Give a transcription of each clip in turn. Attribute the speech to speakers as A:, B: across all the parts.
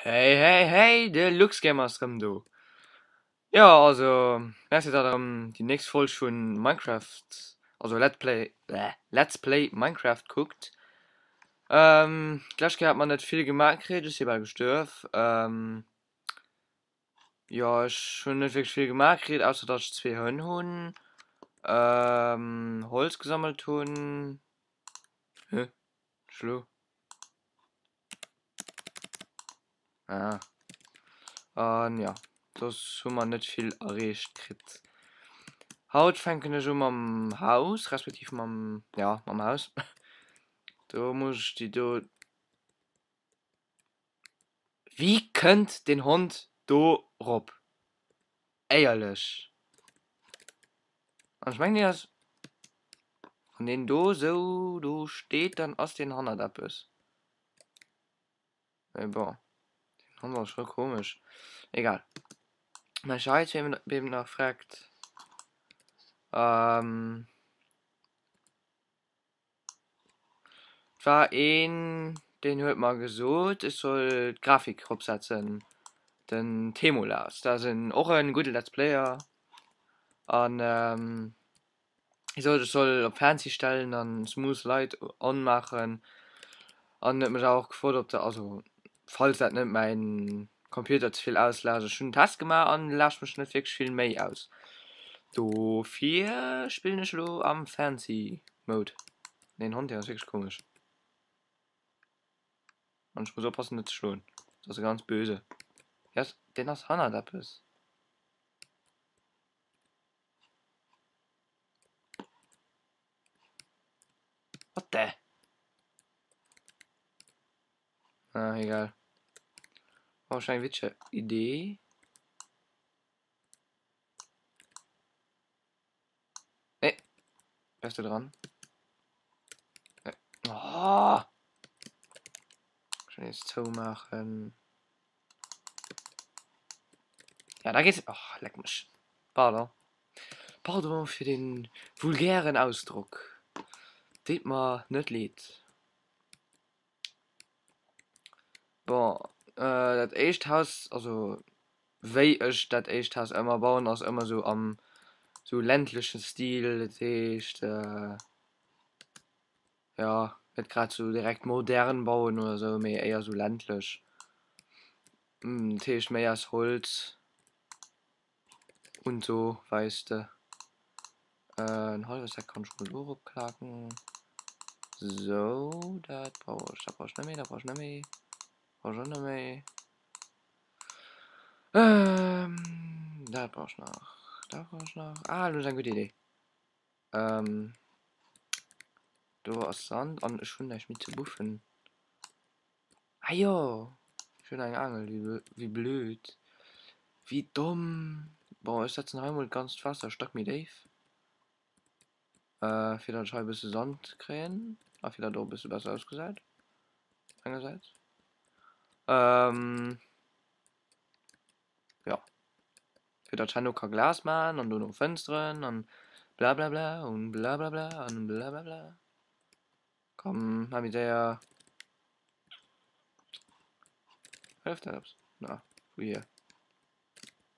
A: Hey, hey, hey, der Luxgamers drin, du. Ja, also, erst jetzt hat die nächste Folge schon Minecraft, also Let's Play Minecraft guckt. Gleich hat man nicht viel gemacht, ist hier bei gestört. Ja, ich schon nicht wirklich viel gemacht, außer dass ich zwei Hühner Holz gesammelt haben. Hä? Schlu. Ah. Und ja, das haben wir nicht viel erreicht gekriegt. Haut fängt schon am Haus, respektive am Haus. Da muss ich die da. Wie könnt den Hund do rob? Eierlich. Und ich meine, das von den do so do steht dann aus den Hand ab ist. Boah, den Hund war schon komisch. Egal. Mal scheiß, wem noch fragt. Ähm, war den hört mal gesucht, ich soll Grafik absetzen. Den Temulas. Da sind auch ein guter Let's Player. Und ich soll auf Fernseh stellen, dann Smooth Light anmachen. Und mich auch gefordert, also falls das nicht mein Computer zu viel auslässt, schon einen Test gemacht und lässt mich nicht wirklich viel mehr aus. Du vier spielen ich am Fernseh-Mode. Den Hund, der ist wirklich komisch. Und ich muss aufpassen, nicht zu schlagen. Das ist ganz böse. Ja, den hast Hannah da ist. Was der? Ah, egal. Wahrscheinlich welche Idee. Ne, bist du dran? Ne. Oh, schon jetzt zumachen. Ja, da geht's. Ach, leck mich. Pardon. Pardon für den vulgären Ausdruck. Det mal nicht lädt. Boah, das Echthaus, also, wie ich das Echthaus immer bauen, ist immer so am so ländlichen Stil. Das heißt, ja, nicht gerade so direkt modern bauen oder so, mehr eher so ländlich. Das heißt mehr als Holz und so, weißt du. Ein halbes Sack kann ich wohl abklacken. So, das brauche ich. Da brauche ich nicht mehr, da brauche ich nicht mehr. Brauche ich nicht mehr. Da brauche ich noch. Da brauche ich noch. Ah, das ist eine gute Idee. Du hast Sand und schon nicht mit zu buffen. Ah jo. Schön eine Angel, wie blöd. Wie dumm. Boah, ich setze einmal ganz fast, stock mit Dave. Für das ein bisschen Sand kriegen. Ah, wieder da ein bisschen besser ausgesät. Einerseits. Ja. Für das Chano kein Glas machen und du noch Fenstern und bla bla bla und bla bla bla und bla bla bla. Komm, hab ich der. Hilft das? Na, wo hier?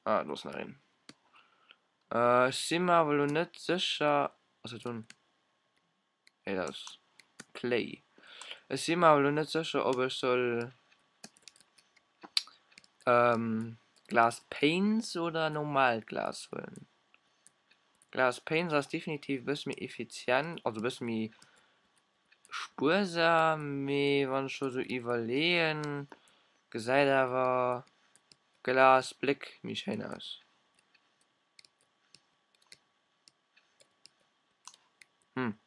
A: Ah, los nach rein. Ich bin mir aber noch nicht sicher. Was tun? Ey, das ist Clay. Ich bin mir aber noch nicht sicher, ob ich soll Glas Paints oder Normalglas holen. Glas Paints ist definitiv ein bisschen mehr effizient, also ein bisschen mehr sparsam, wenn schon so überlegen, gesagt aber Glas Blick mich schön aus. Hm.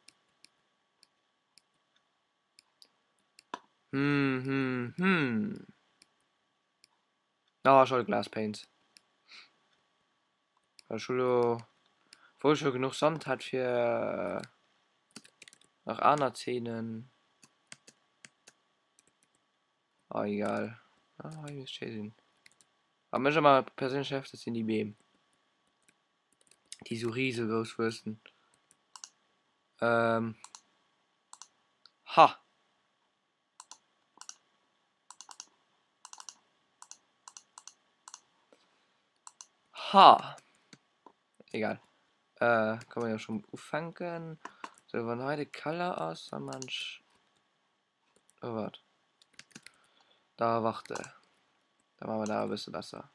A: Ah, schon Glas Paints. Weil schon wohl schon genug Sand hat für nach einer Zähnen. Ah, egal. Ah, ich muss schön. Aber mir schon mal persönlich das sind die Beben. Die so riesengroß wursten. Ähm. Ha! Ha. Egal. Kann man ja schon auffangen. So, wenn heute Color aus, dann manch. Oh, warte. Da warte. Da machen wir da ein bisschen besser.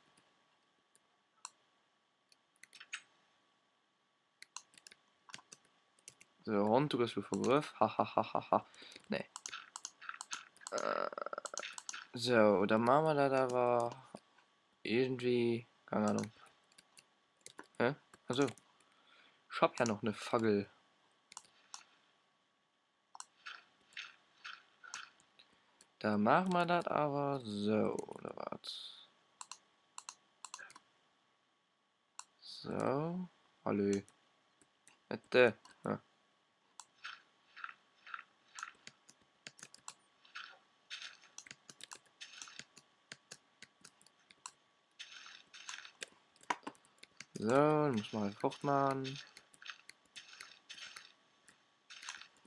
A: So, Hund, du bist für Begriff. Hahaha. Nee. So, dann machen wir da aber irgendwie. Keine Ahnung. Hä? Also. Ich hab ja noch eine Fackel. Da machen wir das aber so, oder was? So. Hallo. Bitte. Ja. So, dann muss man halt fortmachen.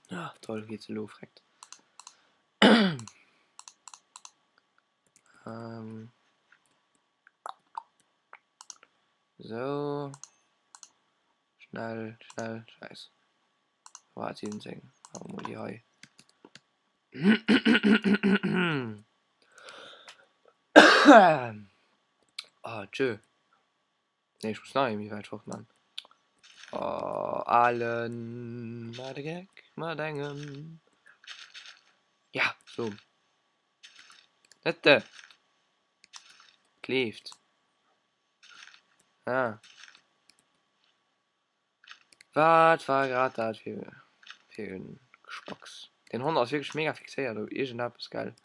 A: Ja, toll, geht's los, direkt. So. Schnell, scheiß. Warte, ihn singen. Oh, Mutti, hoi. Ah, tschö. Ne, ich muss noch irgendwie weit fortmachen. Oh, allen. Mal der Gag, mal denken. Ja, so. Bitte. Kleeft. Ah. Was war gerade das für ein Gespocks? Den Hund ist wirklich mega fixiert, du. Irgendwas geil.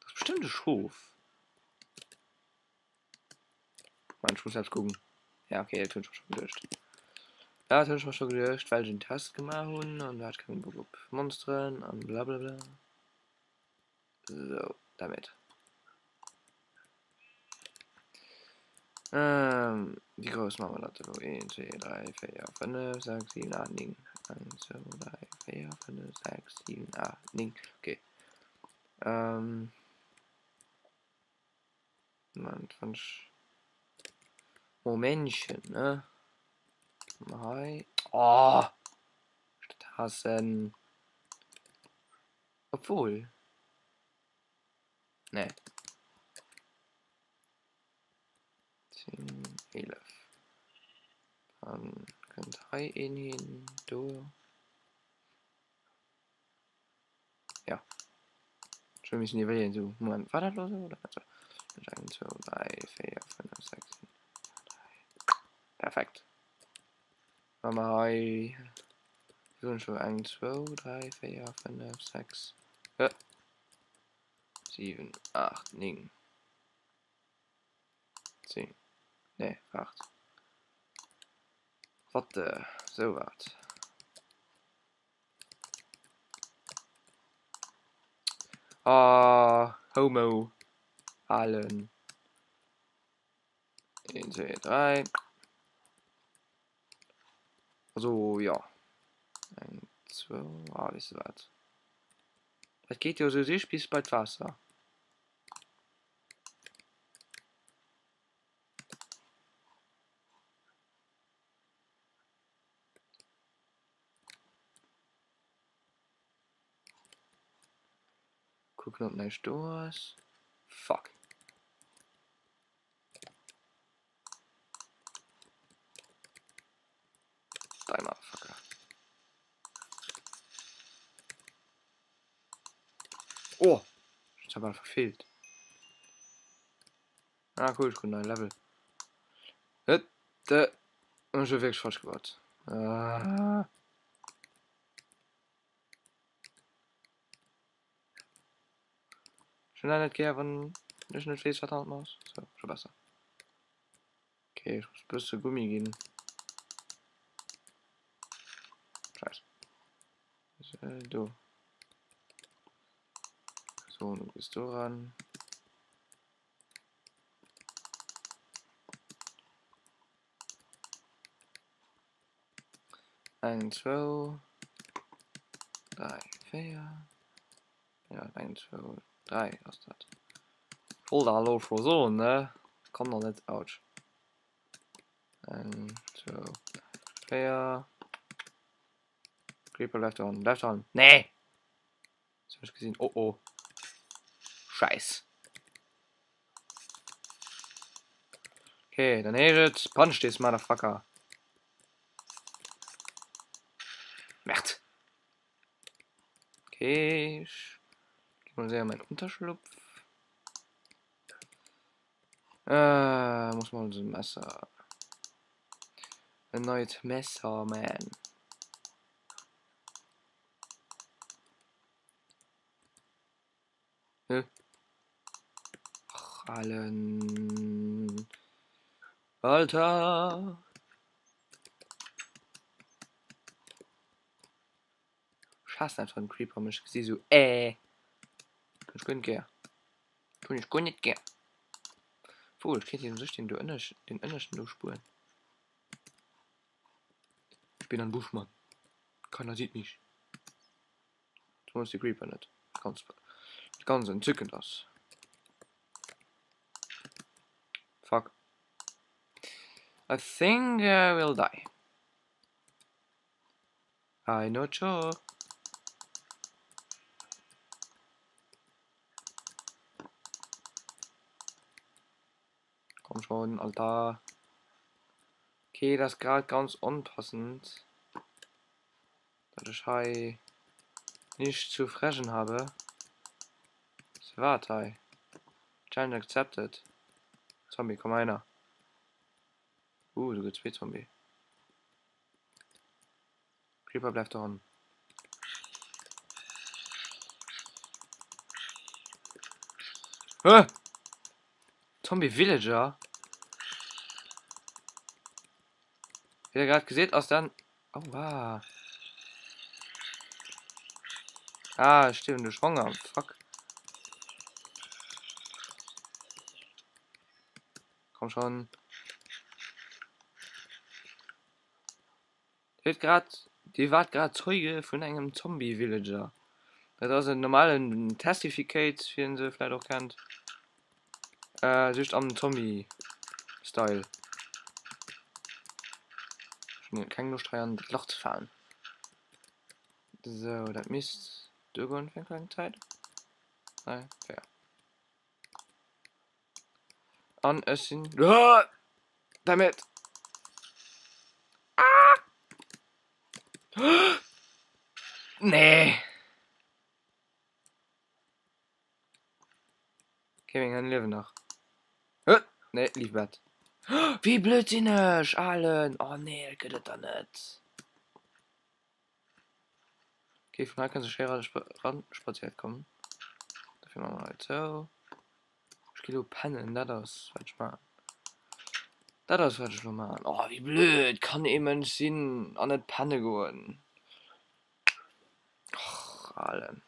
A: Das ist bestimmt ein Schuf. Man, ich muss selbst gucken. Ja, okay, der Tünsch schon gelöscht. Ja, das habe ich schon gelöscht, weil ich einen Test gemacht habe und da hat keinen Bock auf Monstern und bla bla bla. So, damit. Wie groß machen wir das? 1, 2, 3, 4, 5, 6, 7, 8, 9. 1, 2, 3, 4, 5, 6, 7, 8, 9. Okay. Man, von Momentchen, ne? Hi. Oh! Hassen. Obwohl. Ne. 10, 11. Dann könnt Hi in hin, du. Ja. Schon müssen die wählen, so. Moment, war das los oder? Also, 1, 2, 3, 4, 5, 6, 7, 3. Perfekt. Machen wir Hi. Wir sind schon 1, 2, 3, 4, 5, 6. 7, 8, 9. 10. Ne, 8. Warte, so was. Ah, Homo. Allen. 1, 2, 3. Also, ja. 1, 2. Ah, wisst ihr was? Das geht ja so sich bis bald Wasser. Gucken, ob nicht durch. Fuck. Die Motherfucker. Oh! Ich habe einfach verfehlt. Ah, cool, ich komme ein Level. Hätte. Und schon wirklich falsch gemacht. Ah. Schon nicht gehen, wenn ich nicht weiß, was da muss. So, schon besser. Okay, ich muss bis zu Gummi gehen. Scheiße. Du. So, du bist du ran. Eins, zwei, drei, vier. Ja, 1, 2, 3 aus das. Voll da los vor so, ne? Kann doch nicht out. And so. Fair. Creeper left on. Left on. Nee! Das hab ich gesehen. Oh oh. Scheiß. Okay, dann ist Punch this Motherfucker. Merd. Okay, ich gebe mal sehr meinen Unterschlupf. Muss man so ein Messer. Ein neues Messer, man. Ach, allen. Alter. Scheiß nicht von Creeper, mich sie so, Ich kann gern. Ich kann nicht gern. Puh, ich kann hier sich den innersten durchspuren. Ich bin ein Buschmann. Keiner sieht mich. Du musst die Creeper nicht. Ganz entzückend das. Fuck. I think I will die. I not sure. Komm schon, Alter. Okay, das ist gerade ganz unpassend. Dass ich hier nicht zu fressen habe. Warte. Challenge accepted. Zombie, komm einer. Du gibt's zwei Zombie. Creeper bleibt dran. Zombie Villager. Wie ihr gerade gesehen aus dann. Oh wow. Ah, stimmt, du schwanger. Fuck. Komm schon. Die war gerade Zeuge von einem Zombie Villager. Das ist ein normalen Testificate, wie ihr sie vielleicht auch kennt. Sich am Zombie-Style. Ich kann nur steuern, das Loch zu fahren. So, das misst irgendwann für eine kleine Zeit. Nein, fair. Und es sind. Damit! Ah! Nee! Okay, wir leben noch. Nee, lief bad. Wie blödsinnig, allen! Oh nee, ich könnte da nicht. Okay, von da kannst du schwerer ran spaziert kommen. Dafür machen wir halt so. Ich gehe pennen, das falsch machen. Das falsch machen. Oh, wie blöd, kann eben Sinn an nicht Panne gehen. Och, allen.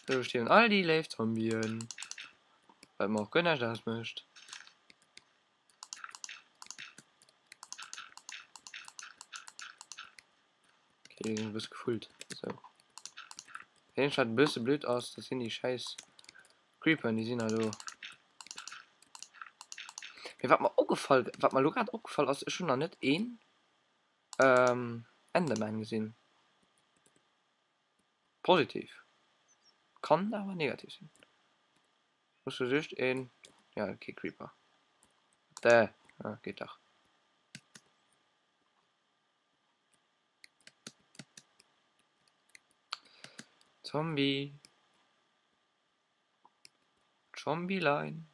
A: So stehen all die Live-Zombien. Weil man auch gönner das möchte. Okay, du bist gefüllt. So. Den schaut ein bisschen blöd aus. Das sind die scheiß Creeper, die sind also. Mir war mal aufgefallen, was mal gerade aufgefallen ist schon noch nicht ein Enderman gesehen. Positiv. Kann aber negativ sein. Musst du sich ein. Ja, okay, Creeper. Der. Ja, geht doch. Zombie. Zombie-Line.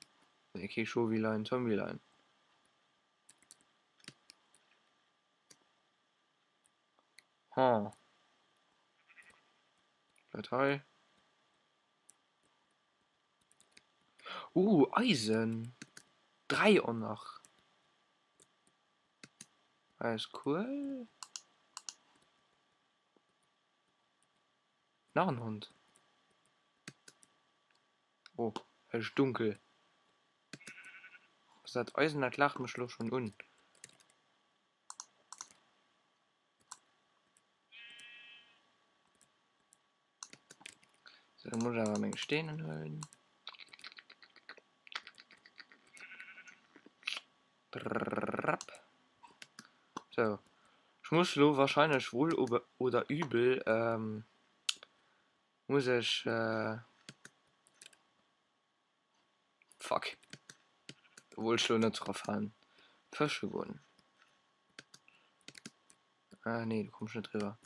A: Okay, Shovi-Line, Zombie-Line. Huh. Datei. Eisen. 3 und noch. Alles cool. Noch ein Hund. Oh, es ist dunkel. Das hat Eisen, das lacht mich schon un. Da muss ich aber meine Steine holen. So. Ich muss so wahrscheinlich wohl oder übel, muss ich, fuck. Wohl schon nicht drauf fallen. Fische geworden. Ah, nee, du kommst nicht drüber.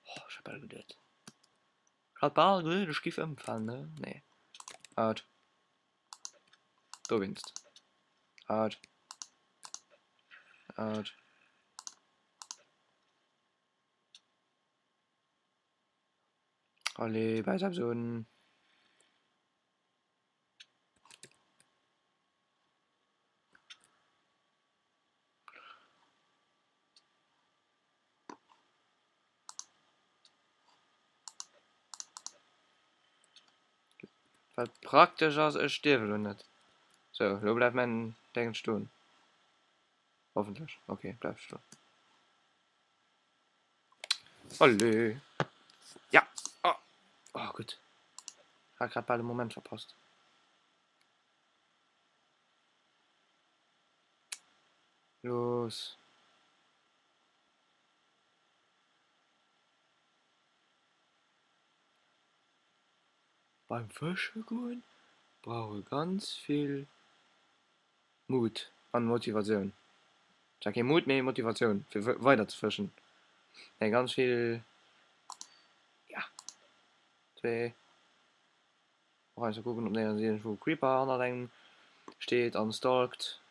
A: Oh, ich hab alle gedacht. Ich hab alle gedacht, ich gebe empfangen, ne? Nee. Out. Du winst. Out. Out. Alle, bei so ein. Was praktisch als ich sterbe oder nicht. So, du bleibst mein Ding stehen. Hoffentlich. Okay, bleib stehen. Alle. Ja. Oh, oh gut. Ich hab gerade bei dem Moment verpasst. Los. Beim Fischeguen brauche ganz viel Mut und Motivation. Ich sage Mut, mehr Motivation für weiter zu fischen. Ja, ganz viel. Ja. Zwei. Auch einfach gucken, ob der sehen, wo Creeper an den steht, unstalkt.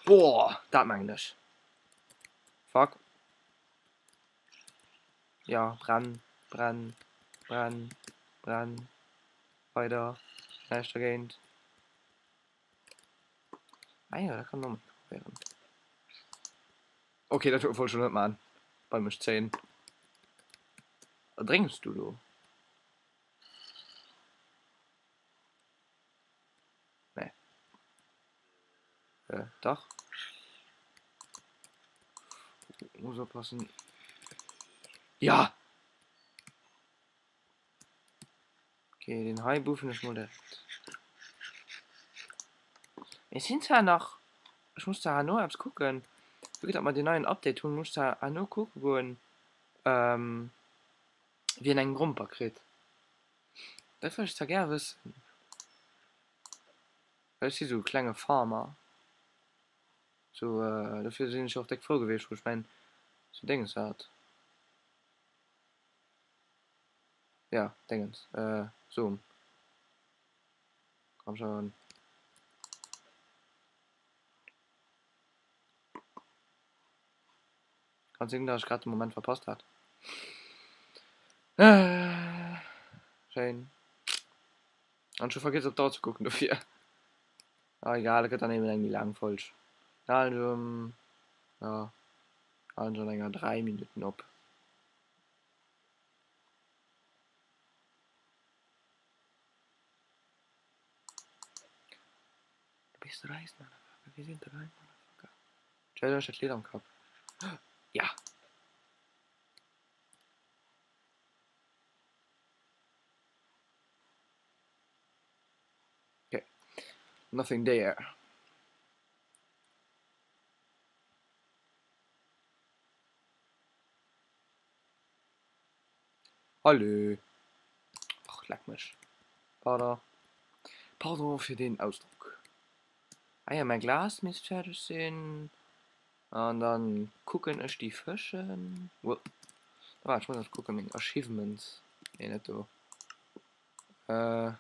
A: Boah, das meine ich. Fuck. Ja, Brand, Brand, Brand, Brand. Weiter. Nächster Gegend. Ah ja, da kann noch mal probieren. Okay, das tut voll schon nicht mal an. Bei mich 10. Was trinkst du? Nee. Doch. Muss aufpassen. Ja! Okay, den Haibuffen ist mal direkt. Es sind zwar noch. Ich muss da nur abs gucken. Wie gesagt, mal den neuen Update tun, muss da nur gucken, wie in einen Grumper kriegt. Das würde ich da gerne wissen. Weil ich so kleine Farmer. So, dafür sind ich auch direkt vorgewählt, wo ich mein, so Dingens hat. Ja, Dingens. So. Komm schon. Kannst du dass ich gerade den Moment verpasst hat. Schön. Und schon vergisst, ob da zu gucken dafür. Ah, egal, da geht dann eben irgendwie lang falsch. Also, ja, also länger 3 Minuten ab. Du bist reis, Motherfucker. Wir sind reis, Motherfucker. Stell dir das Lied am Kopf. Ja. Okay. Nothing there. Hallo. Ach, leck mich. Pardon. Pardon für den Ausdruck. Ah ja, mein Glas müsste fertig sein. Und dann gucken ich die Fische. Well, warte, ich muss noch gucken, meine Achievements. Nee, nicht so. Ja.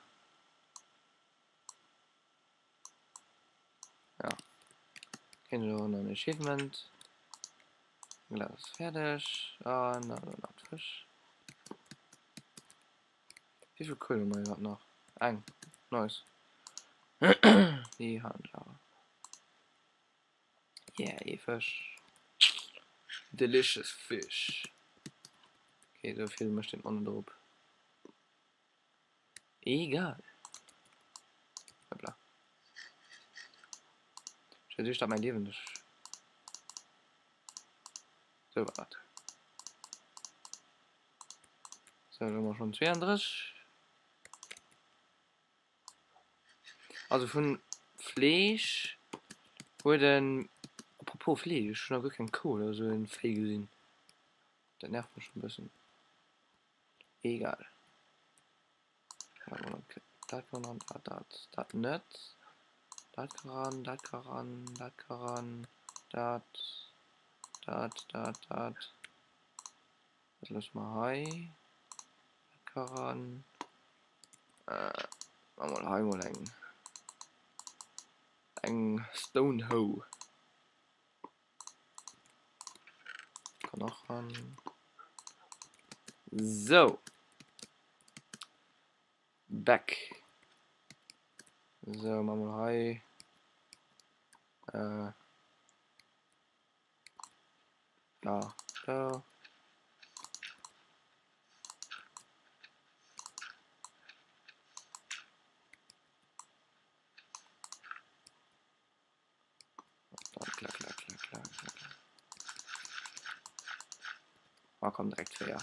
A: Kennen wir noch ein Achievement. Glas fertig. Ah, na, noch Fisch. Wie viel Kohle haben wir gerade noch? Ein. Neues. Die Handhabe. Yeah, Fisch. Delicious Fish. Okay, so viel möchte ich unten drauf. Egal. Hoppla. Ich hätte mein Leben nicht. So war das. So, dann haben wir schon 32. Also von Fleisch wurden, apropos Fleisch, schon noch kein Kohl, also in Fei gesehen. Das nervt mich schon ein bisschen. Egal. Ja, das kann man, das nicht. Das kann, das kann, das kann, das. Das lassen wir hei. Das kann. Machen wir mal ein Stone Hoe. Kann auch ran. So. Back. So, machen wir hei. Ja, da. Klar. Oh, komm, direkt fair.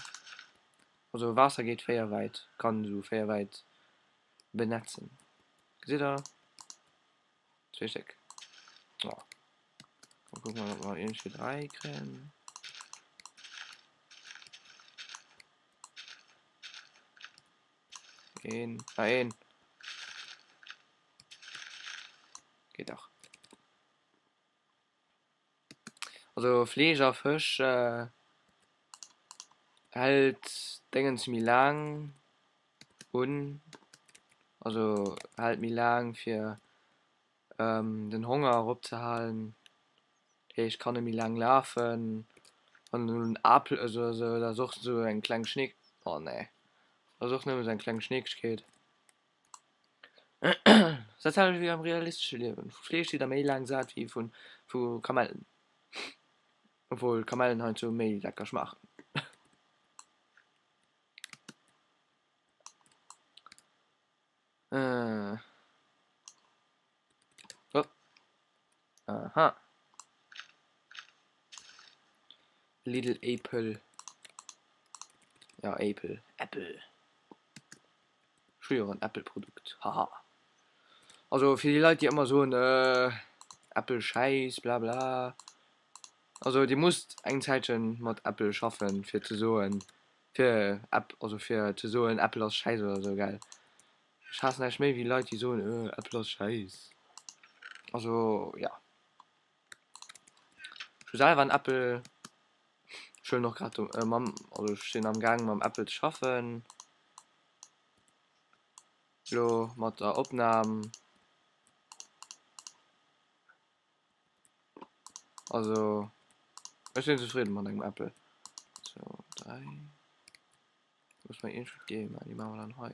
A: Also Wasser geht fair weit. Kann so fair weit benetzen. Seht ihr? 2 Stück. Ja. Gucken wir mal, ob wir irgendwie 3 kriegen. Ein. Geht auch. Also Fleisch auf Fisch halt Dingen ziemlich lang und also halt mir lang für den Hunger abzuhalten. Ich kann nicht lang laufen und einen Apfel, also da sucht so einen kleinen Schnick. Oh ne. Da sucht nur so einen kleinen Schnick geht. Das ist halt wie am realistischen Leben. Fleisch steht da mehr lang satt wie von Kamellen. Obwohl Kamellen halt so mehr lecker schmecken. Oh. Aha. Little Apple. Ja, Apple. Früher ein Apple-Produkt. Haha. Also für die Leute, die immer so ein Apple-Scheiß, bla bla. Also die muss eine Zeit schon mit Apple schaffen, für zu so ein für zu so ein Apple aus Scheiß oder so, geil. Ich hasse nicht mehr wie Leute, die so ein Apple aus Scheiß. Also, ja. Ich selber ein Apple schon noch gerade also stehen am Gang am Apple zu schaffen. So, mit der Aufnahmen. Also, ich bin zufrieden mit dem Apple. So, 3. Muss man ihn schon geben, die machen wir dann heu.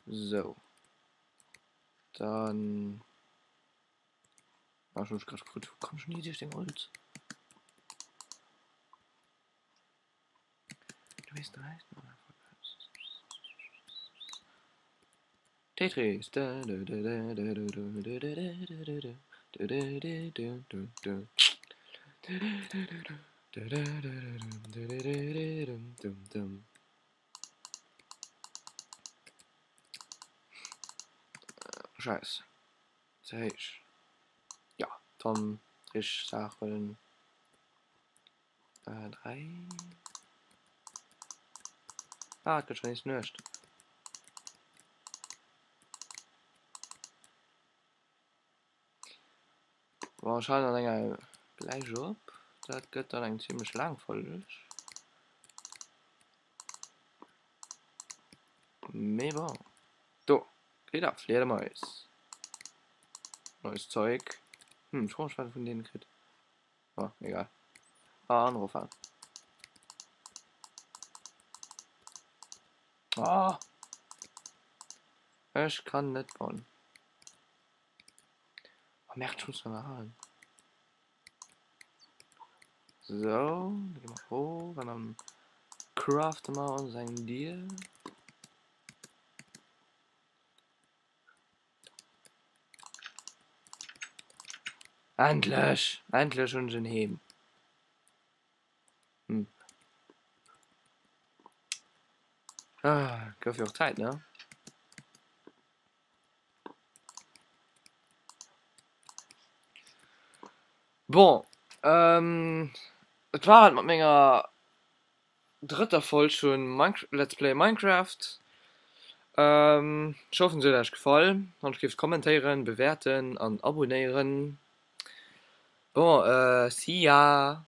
A: So. Dann. War schon gerade gut. Komm schon hier durch den Holz. Du bist dreist. Tetris. Scheiße. Sag ich. Ja, Tom, Trisch, Sachen. 3. Ah, das schon ist nicht. Wahrscheinlich länger gleich ab. Das geht dann ein ziemlich lang voll. Mais bon. So, geht auf, Fledermaus. Neues Zeug. Ich weiß nicht, von denen kriegt. Oh, egal. Anruf an. Ah! Ich kann nicht bauen. Oh, merkt schon so an. So, gehen wir hoch, und dann craften wir uns ein Deal. Endlich schon schon heim. Hm. Gouf ja auch Zeit, ne? Bon, et war halt mat ménger dritter Folge schon Let's Play Minecraft. Ich hoffe, es hat euch gefallen. Und gebt kommentieren, bewerten und abonnieren. Bon, see ya.